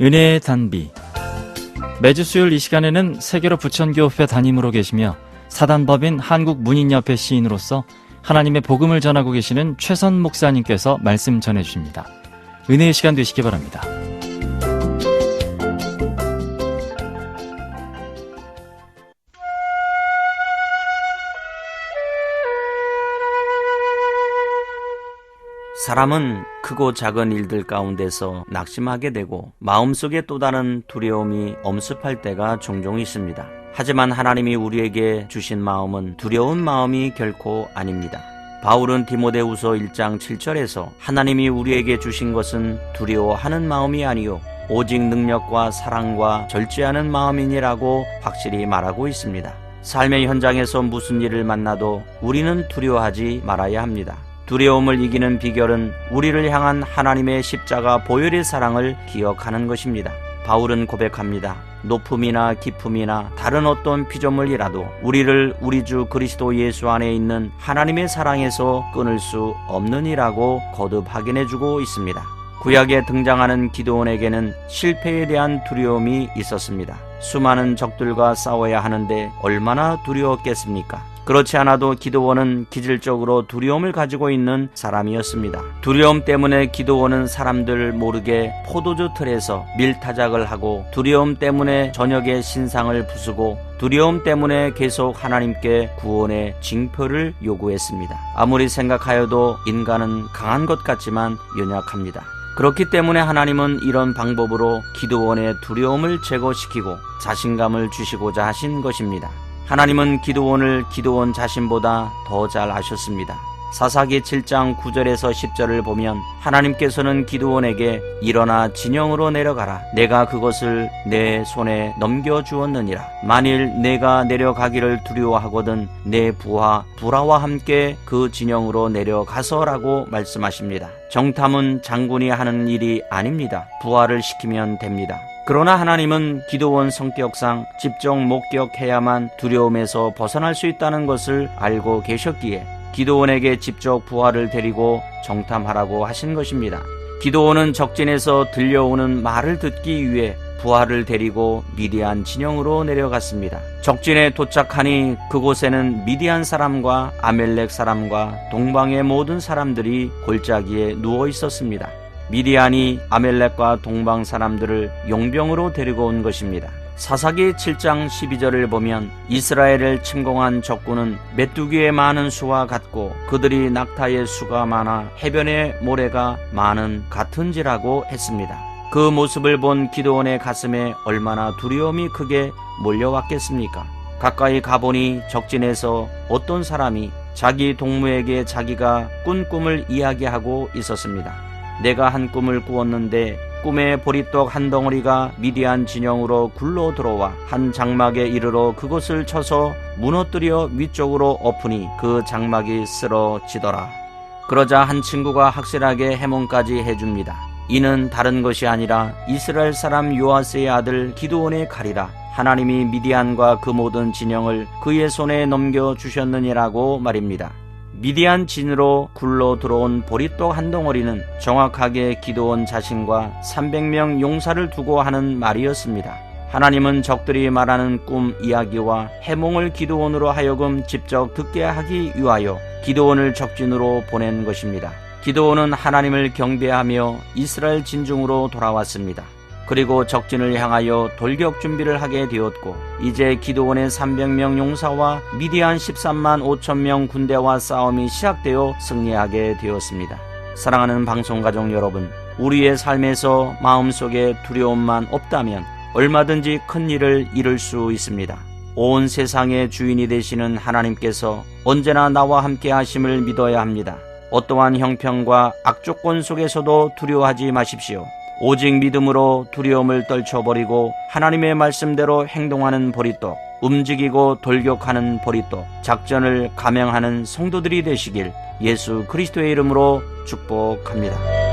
은혜의 단비. 매주 수요일 이 시간에는 세계로 부천교회 담임으로 계시며 사단법인 한국문인협회 시인으로서 하나님의 복음을 전하고 계시는 최선 목사님께서 말씀 전해주십니다. 은혜의 시간 되시기 바랍니다. 사람은 크고 작은 일들 가운데서 낙심하게 되고 마음속에 또 다른 두려움이 엄습할 때가 종종 있습니다. 하지만 하나님이 우리에게 주신 마음은 두려운 마음이 결코 아닙니다. 바울은 디모데후서 1장 7절에서 하나님이 우리에게 주신 것은 두려워하는 마음이 아니요 오직 능력과 사랑과 절제하는 마음이니라고 확실히 말하고 있습니다. 삶의 현장에서 무슨 일을 만나도 우리는 두려워하지 말아야 합니다. 두려움을 이기는 비결은 우리를 향한 하나님의 십자가 보혈의 사랑을 기억하는 것입니다. 바울은 고백합니다. 높음이나 깊음이나 다른 어떤 피조물이라도 우리를 우리 주 그리스도 예수 안에 있는 하나님의 사랑에서 끊을 수 없느니라고 거듭 확인해주고 있습니다. 구약에 등장하는 기드온에게는 실패에 대한 두려움이 있었습니다. 수많은 적들과 싸워야 하는데 얼마나 두려웠겠습니까? 그렇지 않아도 기드온은 기질적으로 두려움을 가지고 있는 사람이었습니다. 두려움 때문에 기드온은 사람들 모르게 포도주 틀에서 밀타작을 하고 두려움 때문에 저녁에 신상을 부수고 두려움 때문에 계속 하나님께 구원의 징표를 요구했습니다. 아무리 생각하여도 인간은 강한 것 같지만 연약합니다. 그렇기 때문에 하나님은 이런 방법으로 기드온의 두려움을 제거시키고 자신감을 주시고자 하신 것입니다. 하나님은 기드온을 기드온 자신보다 더 잘 아셨습니다. 사사기 7장 9절에서 10절을 보면 하나님께서는 기드온에게 일어나 진영으로 내려가라. 내가 그것을 내 손에 넘겨주었느니라. 만일 내가 내려가기를 두려워하거든 내 부하 부라와 함께 그 진영으로 내려가서라고 말씀하십니다. 정탐은 장군이 하는 일이 아닙니다. 부하를 시키면 됩니다. 그러나 하나님은 기드온 성격상 직접 목격해야만 두려움에서 벗어날 수 있다는 것을 알고 계셨기에 기드온에게 직접 부하를 데리고 정탐하라고 하신 것입니다. 기드온은 적진에서 들려오는 말을 듣기 위해 부하를 데리고 미디안 진영으로 내려갔습니다. 적진에 도착하니 그곳에는 미디안 사람과 아멜렉 사람과 동방의 모든 사람들이 골짜기에 누워 있었습니다. 미디안이 아멜렉과 동방 사람들을 용병으로 데리고 온 것입니다. 사사기 7장 12절을 보면 이스라엘을 침공한 적군은 메뚜기의 많은 수와 같고 그들이 낙타의 수가 많아 해변의 모래가 많은 같은지라고 했습니다. 그 모습을 본 기드온의 가슴에 얼마나 두려움이 크게 몰려왔겠습니까? 가까이 가보니 적진에서 어떤 사람이 자기 동무에게 자기가 꾼 꿈을 이야기하고 있었습니다. 내가 한 꿈을 꾸었는데 꿈에 보리떡 한 덩어리가 미디안 진영으로 굴러 들어와 한 장막에 이르러 그것을 쳐서 무너뜨려 위쪽으로 엎으니 그 장막이 쓰러지더라. 그러자 한 친구가 확실하게 해몽까지 해줍니다. 이는 다른 것이 아니라 이스라엘 사람 요아스의 아들 기드온의 칼이라. 하나님이 미디안과 그 모든 진영을 그의 손에 넘겨주셨느니라고 말입니다. 미디안 진으로 굴러 들어온 보리떡 한 덩어리는 정확하게 기드온 자신과 300명 용사를 두고 하는 말이었습니다. 하나님은 적들이 말하는 꿈 이야기와 해몽을 기드온으로 하여금 직접 듣게 하기 위하여 기드온을 적진으로 보낸 것입니다. 기드온은 하나님을 경배하며 이스라엘 진중으로 돌아왔습니다. 그리고 적진을 향하여 돌격 준비를 하게 되었고 이제 기드온의 300명 용사와 미디안 13만 5천 명 군대와 싸움이 시작되어 승리하게 되었습니다. 사랑하는 방송가족 여러분, 우리의 삶에서 마음속에 두려움만 없다면 얼마든지 큰 일을 이룰 수 있습니다. 온 세상의 주인이 되시는 하나님께서 언제나 나와 함께 하심을 믿어야 합니다. 어떠한 형편과 악조건 속에서도 두려워하지 마십시오. 오직 믿음으로 두려움을 떨쳐버리고 하나님의 말씀대로 행동하는 보리떡, 움직이고 돌격하는 보리떡, 작전을 감행하는 성도들이 되시길 예수 그리스도의 이름으로 축복합니다.